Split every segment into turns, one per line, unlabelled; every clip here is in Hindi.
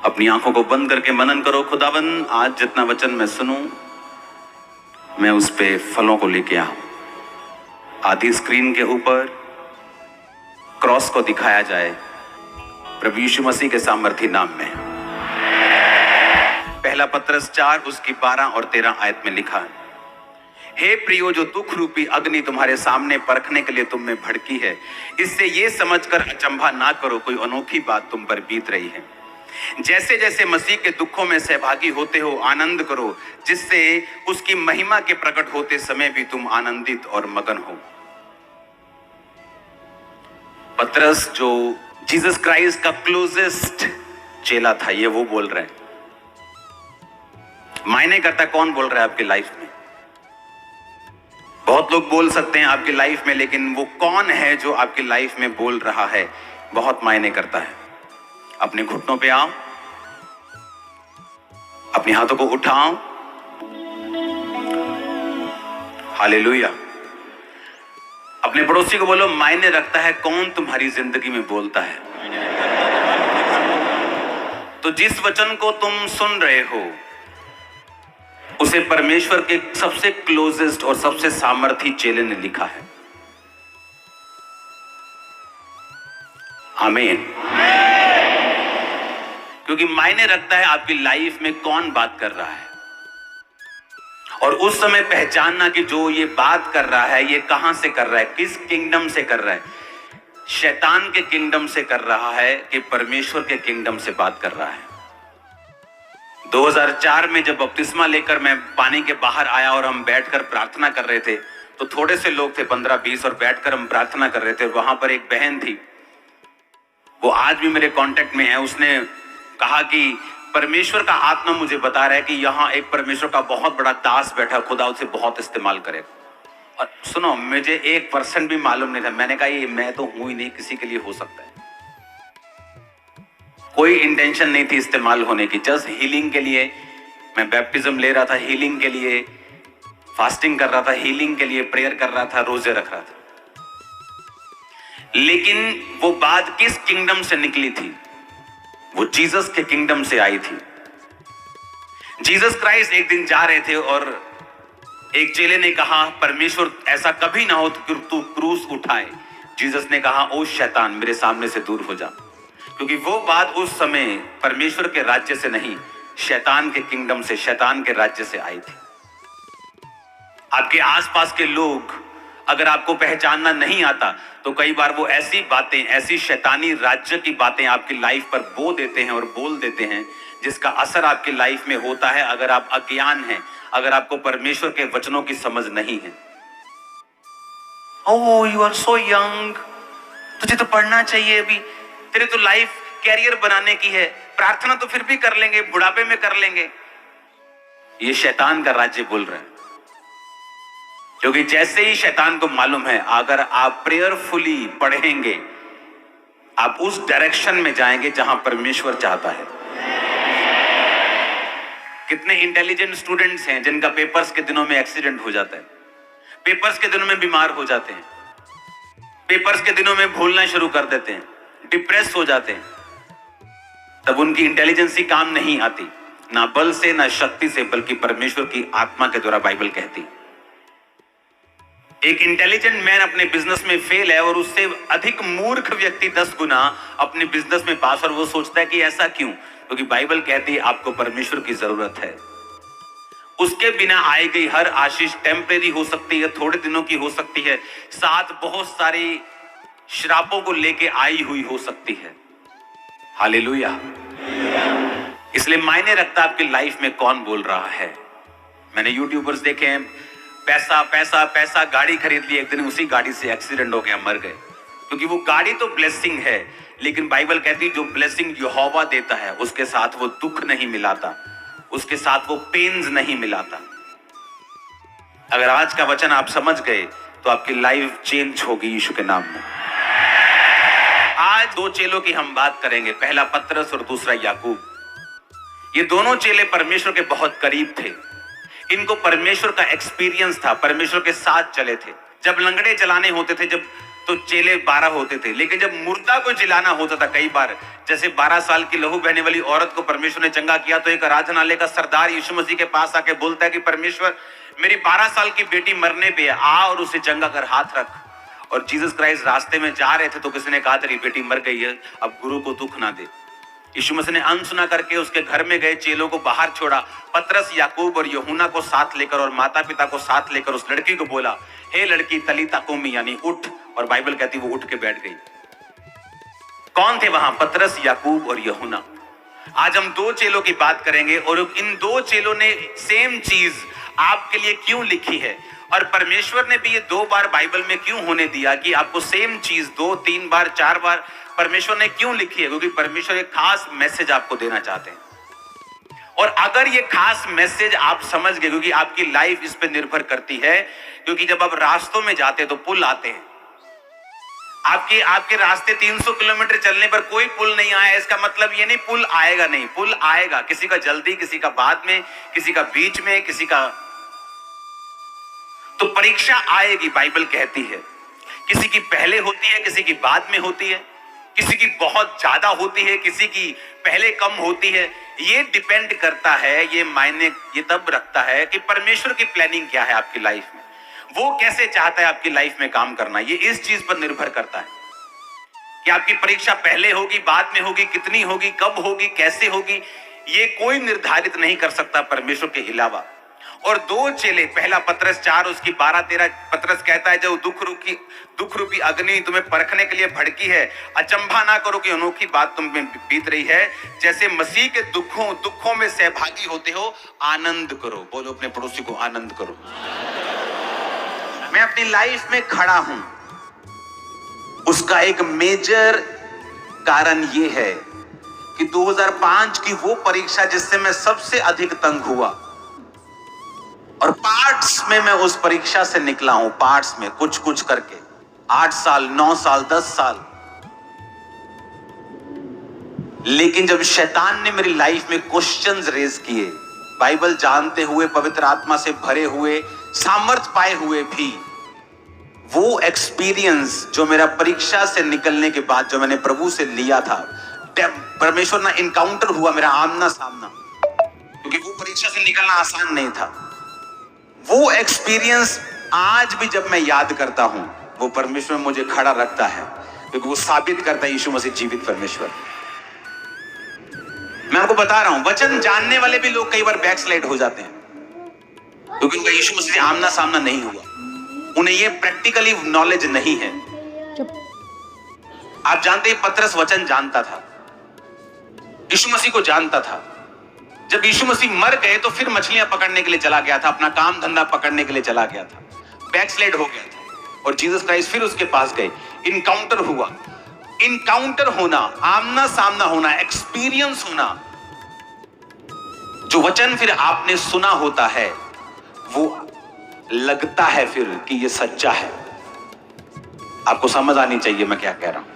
अपनी आंखों को बंद करके मनन करो। खुदावन, आज जितना वचन मैं सुनूं, मैं उस पे फलों को लेके आऊं। आधी स्क्रीन के ऊपर क्रॉस को दिखाया जाए प्रभु यीशु मसीह के सामर्थी नाम में। पहला पत्रस 4 उसकी 12 और 13 आयत में लिखा है, हे प्रियो, जो दुख रूपी अग्नि तुम्हारे सामने परखने के लिए तुम में भड़की है, इससे ये समझकर अचंभा ना करो कोई अनोखी बात तुम पर बीत रही है। जैसे जैसे मसीह के दुखों में सहभागी होते हो, आनंद करो, जिससे उसकी महिमा के प्रकट होते समय भी तुम आनंदित और मगन हो। पतरस जो जीसस क्राइस्ट का क्लोजेस्ट चेला था, ये वो बोल रहे हैं। मायने करता कौन बोल रहा है आपकी लाइफ में? बहुत लोग बोल सकते हैं आपकी लाइफ में, लेकिन वो कौन है जो आपकी लाइफ में बोल रहा है, बहुत मायने करता है। अपने घुटनों पे आओ, अपने हाथों को उठाओ। हालेलुया। अपने पड़ोसी को बोलो, मायने रखता है कौन तुम्हारी जिंदगी में बोलता है। तो जिस वचन को तुम सुन रहे हो, उसे परमेश्वर के सबसे क्लोजेस्ट और सबसे सामर्थी चेले ने लिखा है। आमीन। क्योंकि मायने रखता है आपकी लाइफ में कौन बात कर रहा है, और उस समय पहचानना कि जो ये बात कर रहा है ये कहां से कर रहा है, किस किंगडम से कर रहा है। शैतान के किंगडम से कर रहा है कि परमेश्वर के किंगडम से बात कर रहा है। 2004 में जब बपतिस्मा लेकर मैं पानी के बाहर आया और हम बैठकर प्रार्थना कर रहे थे, तो थोड़े से लोग थे, 15-20, और बैठकर हम प्रार्थना कर रहे थे। वहां पर एक बहन थी, वो आज भी मेरे कांटेक्ट में है। उसने कहा कि परमेश्वर का आत्मा मुझे बता रहा है कि यहाँ एक परमेश्वर का बहुत बड़ा दास बैठा, खुदा उसे बहुत इस्तेमाल करेगा। और सुनो, मुझे 1% भी मालूम नहीं था। मैंने कहा ये मैं तो हूं ही नहीं, किसी के लिए हो सकता है। कोई इंटेंशन नहीं थी इस्तेमाल होने की, जस्ट हीलिंग के लिए मैं बैप्टिज्म ले रहा था, हीलिंग के लिए फास्टिंग कर रहा था, हीलिंग के लिए प्रेयर कर रहा था, रोजे रख रहा था। लेकिन वो बात किस किंगडम से निकली थी? वो जीसस के किंगडम से आई थी। जीसस क्राइस्ट एक दिन जा रहे थे और एक चेले ने कहा, परमेश्वर ऐसा कभी ना हो कि तू क्रूस उठाए। जीसस ने कहा, ओ शैतान, मेरे सामने से दूर हो जा। क्योंकि वो बात उस समय परमेश्वर के राज्य से नहीं, शैतान के किंगडम से, शैतान के राज्य से आई थी। आपके आसपास के लोग अगर आपको पहचानना नहीं आता, तो कई बार वो ऐसी बातें, ऐसी शैतानी राज्य की बातें आपकी लाइफ पर बो देते हैं और बोल देते हैं, जिसका असर आपकी लाइफ में होता है अगर आप अज्ञान हैं, अगर आपको परमेश्वर के वचनों की समझ नहीं है। ओह, यू आर सो यंग, तुझे तो पढ़ना चाहिए अभी, तेरे तो लाइफ कैरियर बनाने की है, प्रार्थना तो फिर भी कर लेंगे, बुढ़ापे में कर लेंगे। ये शैतान का राज्य बोल रहे हैं। क्योंकि जैसे ही शैतान को मालूम है, अगर आप प्रेयरफुली पढ़ेंगे, आप उस डायरेक्शन में जाएंगे जहां परमेश्वर चाहता है। कितने इंटेलिजेंट स्टूडेंट्स हैं जिनका पेपर्स के दिनों में एक्सीडेंट हो जाता है, पेपर्स के दिनों में बीमार हो जाते हैं, पेपर्स के दिनों में भूलना शुरू कर देते हैं, डिप्रेस हो जाते हैं। तब उनकी इंटेलिजेंसी काम नहीं आती, ना बल से ना शक्ति से, बल्कि परमेश्वर की आत्मा के द्वारा, बाइबल कहती। एक इंटेलिजेंट मैन अपने बिजनेस में फेल है और उससे अधिक मूर्ख व्यक्ति 10 गुना अपने बिजनेस में पास, और वो सोचता है कि ऐसा क्यों? क्योंकि बाइबल कहती है आपको परमेश्वर की जरूरत है। उसके बिना आई गई हर आशीष टेम्परेरी हो सकती है, थोड़े दिनों की हो सकती है, साथ बहुत सारी श्रापों को लेके आई हुई हो सकती है। हालेलुया। इसलिए मायने रखता आपकी लाइफ में कौन बोल रहा है। मैंने यूट्यूबर्स देखे हैं, पैसा पैसा पैसा, गाड़ी खरीद ली, एक दिन उसी गाड़ी से एक्सीडेंट हो गया, मर गए। क्योंकि वो गाड़ी तो ब्लेसिंग है, लेकिन बाइबल कहती है जो ब्लेसिंग यहोवा देता है उसके साथ वो दुख नहीं मिलाता, उसके साथ वो पेन्स नहीं मिलाता। अगर आज का वचन आप समझ गए तो आपकी लाइफ चेंज होगी यीशु के नाम में। आज 2 चेलों की हम बात करेंगे, पहला पतरस और दूसरा याकूब। ये दोनों चेले परमेश्वर के बहुत करीब थे। इनको परमेश्वर का एक्सपीरियंस था, परमेश्वर के साथ चले थे। जब लंगड़े चलाने होते थे, जब तो चेले 12 होते थे। लेकिन जब मुर्दा को जिलाना होता था, कई बार जैसे 12 साल की लहू बहने वाली औरत को परमेश्वर ने चंगा किया, तो एक आराधनालय का सरदार यीशु मसीह के पास आके बोलता है कि परमेश्वर, मेरी 12 साल की बेटी मरने पे है, आ और उसे चंगा कर, हाथ रख। और जीसस क्राइस्ट रास्ते में जा रहे थे तो किसी ने कहा तेरी बेटी मर गई है, अब गुरु को दुख ना दे। यीशु मसीह ने अनसुना करके उसके घर में गए, चेलों को बाहर छोड़ा, पतरस, याकूब और यूहन्ना को साथ लेकर और माता पिता को साथ लेकर उस लड़की को बोला, हे लड़की तलीता कुमी, यानी उठ। और बाइबल कहती वो उठ के बैठ गई। कौन थे वहां? पतरस, याकूब और यूहन्ना। आज हम 2 चेलों की बात करेंगे और इन 2 चेलों ने सेम चीज आपके लिए क्यों लिखी है, और परमेश्वर ने भी ये 2 बार बाइबल में क्यों होने दिया कि आपको सेम चीज 2, 3 बार, 4 बार परमेश्वर ने क्यों लिखी है? क्योंकि परमेश्वर एक खास मैसेज आपको देना चाहते हैं। और अगर ये खास मैसेज आप समझ गए, क्योंकि आपकी लाइफ इस पे निर्भर करती है, क्योंकि जब आप रास्तों में जाते हैं तो पुल आते हैं। आपके रास्ते 300 किलोमीटर चलने पर कोई पुल नहीं आया, इसका मतलब ये नहीं पुल आएगा नहीं, पुल आएगा। किसी का जल्दी, किसी का बाद में, किसी का बीच में, किसी का। तो परीक्षा आएगी, बाइबल कहती है। किसी की पहले होती है, किसी की बाद में होती है, किसी की बहुत ज्यादा होती है, किसी की पहले कम होती है। ये डिपेंड करता है, ये मायने ये तब रखता है कि परमेश्वर की प्लानिंग क्या है आपकी लाइफ में, वो कैसे चाहता है आपकी लाइफ में काम करना। ये इस चीज पर निर्भर करता है कि आपकी परीक्षा पहले होगी, बाद में होगी, कितनी होगी, कब होगी, कैसे होगी, ये कोई निर्धारित नहीं कर सकता परमेश्वर के अलावा। और 2 चेले, पहला पतरस 4 उसकी 12-13, पतरस कहता है जो दुख रूपी अग्नि तुम्हें परखने के लिए भड़की है, अचंभा ना करो कि अनोखी बात तुम में बीत रही है, जैसे मसीह के दुखों में सहभागी होते हो, आनंद करो। बोलो अपने पड़ोसी को, आनंद करो। मैं अपनी लाइफ में खड़ा हूं, उसका एक मेजर कारण यह है कि 2005 की वो परीक्षा जिससे मैं सबसे अधिक तंग हुआ, और पार्ट्स में मैं उस परीक्षा से निकला हूं, पार्ट्स में कुछ कुछ करके 8 साल, 9 साल, 10 साल। लेकिन जब शैतान ने मेरी लाइफ में क्वेश्चंस रेज किए, बाइबल जानते हुए, पवित्र आत्मा से भरे हुए, सामर्थ पाए हुए भी, वो एक्सपीरियंस जो मेरा परीक्षा से निकलने के बाद जो मैंने प्रभु से लिया था, परमेश्वर ना इनकाउंटर हुआ मेरा, आमना सामना, क्योंकि वो परीक्षा से निकलना आसान नहीं था। वो एक्सपीरियंस आज भी जब मैं याद करता हूं, वो परमेश्वर मुझे खड़ा रखता है, क्योंकि वो साबित करता है यीशु मसीह जीवित परमेश्वर। मैं आपको बता रहा हूं, वचन जानने वाले भी लोग कई बार बैकस्लाइड हो जाते हैं, क्योंकि उनका यीशु मसीह से आमना सामना नहीं हुआ, उन्हें ये प्रैक्टिकली नॉलेज नहीं है। आप जानते हैं पतरस वचन जानता था, यीशु मसीह को जानता था। जब यीशु मसीह मर गए तो फिर मछलियां पकड़ने के लिए चला गया था, अपना काम धंधा पकड़ने के लिए चला गया था, बैकस्लाइड हो गया था, और जीसस क्राइस्ट फिर उसके पास गए, इनकाउंटर हुआ। इनकाउंटर होना, आमना सामना होना, एक्सपीरियंस होना, जो वचन फिर आपने सुना होता है, वो लगता है फिर कि ये सच्चा है। आपको समझ आनी चाहिए मैं क्या कह रहा हूं।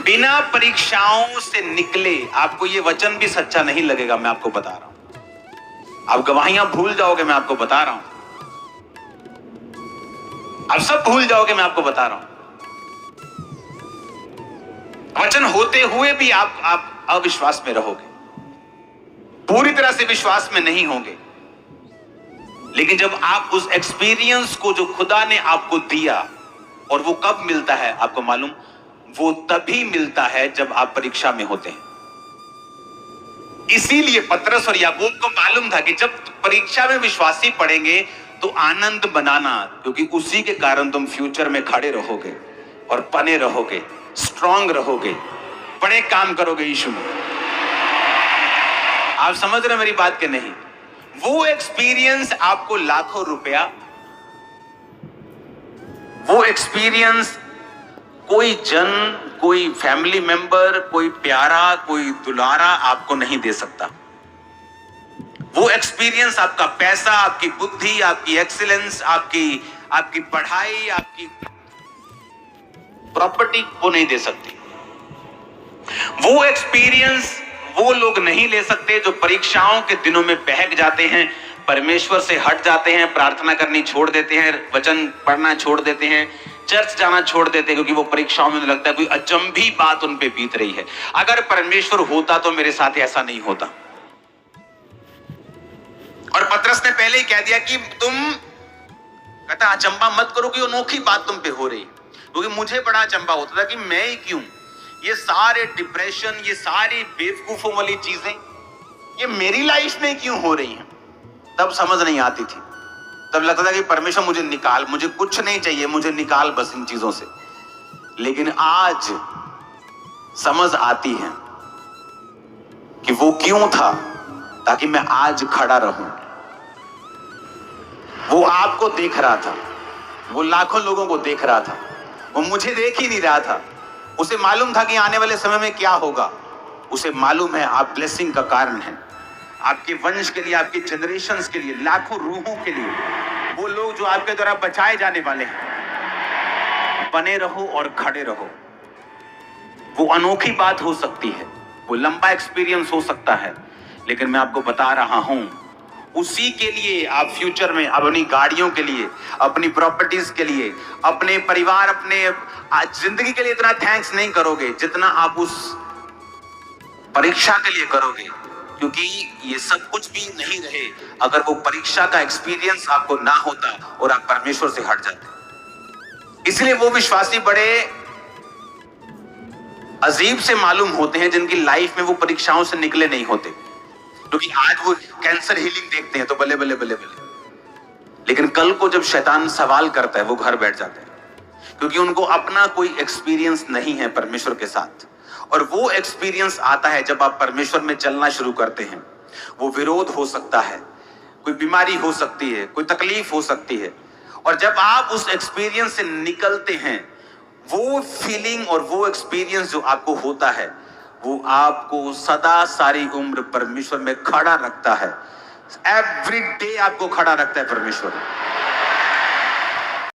बिना परीक्षाओं से निकले आपको ये वचन भी सच्चा नहीं लगेगा, मैं आपको बता रहा हूं। आप गवाहियां भूल जाओगे, मैं आपको बता रहा हूं। आप सब भूल जाओगे, मैं आपको बता रहा हूं। वचन होते हुए भी आप अविश्वास में रहोगे, पूरी तरह से विश्वास में नहीं होंगे। लेकिन जब आप उस एक्सपीरियंस को जो खुदा ने आपको दिया, और वो कब मिलता है आपको मालूम, वो तभी मिलता है जब आप परीक्षा में होते हैं। इसीलिए पतरस और याकूब को मालूम था कि जब परीक्षा में विश्वासी पड़ेंगे तो आनंद बनाना, क्योंकि उसी के कारण तुम फ्यूचर में खड़े रहोगे और बने रहोगे, स्ट्रांग रहोगे, बड़े काम करोगे यीशु में। आप समझ रहे मेरी बात के नहीं? वो एक्सपीरियंस आपको लाखों रुपया, वो एक्सपीरियंस कोई जन, कोई फैमिली मेंबर, कोई प्यारा, कोई दुलारा आपको नहीं दे सकता। वो एक्सपीरियंस आपका पैसा, आपकी बुद्धि, आपकी एक्सीलेंस, आपकी पढ़ाई, आपकी प्रॉपर्टी वो नहीं दे सकती। वो एक्सपीरियंस वो लोग नहीं ले सकते जो परीक्षाओं के दिनों में बहक जाते हैं, परमेश्वर से हट जाते हैं, प्रार्थना करनी छोड़ देते हैं, वचन पढ़ना छोड़ देते हैं, चर्च जाना छोड़ देते हैं, क्योंकि वो परीक्षाओं में लगता है कोई अचंभी बात उन पे बीत रही है। अगर परमेश्वर होता तो मेरे साथ ऐसा नहीं होता। और पतरस ने पहले ही कह दिया कि तुम, कहता अचंबा मत करो कि अनोखी बात तुम पे हो रही, क्योंकि मुझे बड़ा अचंबा होता था कि मैं ही क्यों, ये सारे डिप्रेशन, ये सारी बेवकूफों वाली चीजें ये मेरी लाइफ में क्यों हो रही हैं। तब समझ नहीं आती थी, तब लगता था कि परमेश्वर मुझे निकाल, मुझे कुछ नहीं चाहिए, मुझे निकाल बस इन चीजों से। लेकिन आज समझ आती है कि वो क्यों था, ताकि मैं आज खड़ा रहूं। वो आपको देख रहा था, वो लाखों लोगों को देख रहा था, वो मुझे देख ही नहीं रहा था। उसे मालूम था कि आने वाले समय में क्या होगा। उसे मालूम है आप ब्लेसिंग का कारण हैं, आपके वंश के लिए, आपके जनरेशंस के लिए, लाखों रूहों के लिए, वो लोग जो आपके द्वारा बचाए जाने वाले हैं। बने रहो और खड़े रहो। वो अनोखी बात हो सकती है, वो लंबा एक्सपीरियंस हो सकता है, लेकिन मैं आपको बता रहा हूं, उसी के लिए आप फ्यूचर में अपनी गाड़ियों के लिए, अपनी प्रॉपर्टीज के लिए, अपने परिवार, अपने जिंदगी के लिए इतना थैंक्स नहीं करोगे जितना आप उस परीक्षा के लिए करोगे। क्योंकि ये सब कुछ भी नहीं रहे अगर वो परीक्षा का एक्सपीरियंस आपको ना होता और आप परमेश्वर से हट जाते। इसलिए वो विश्वासी बड़े अजीब से मालूम होते हैं जिनकी लाइफ में वो परीक्षाओं से निकले नहीं होते। क्योंकि आज वो कैंसर हीलिंग देखते हैं तो बल्ले बल्ले बल्ले बल्ले, लेकिन कल को जब शैतान सवाल करता है वो घर बैठ जाते हैं, क्योंकि उनको अपना कोई एक्सपीरियंस नहीं है परमेश्वर के साथ। और वो एक्सपीरियंस आता है जब आप परमेश्वर में चलना शुरू करते हैं। वो विरोध हो सकता है, कोई बीमारी हो सकती है, कोई तकलीफ हो सकती है, और जब आप उस एक्सपीरियंस से निकलते हैं, वो फीलिंग और वो एक्सपीरियंस जो आपको होता है, वो आपको सदा सारी उम्र परमेश्वर में खड़ा रखता है। एवरी डे आपको खड़ा रखता है परमेश्वर।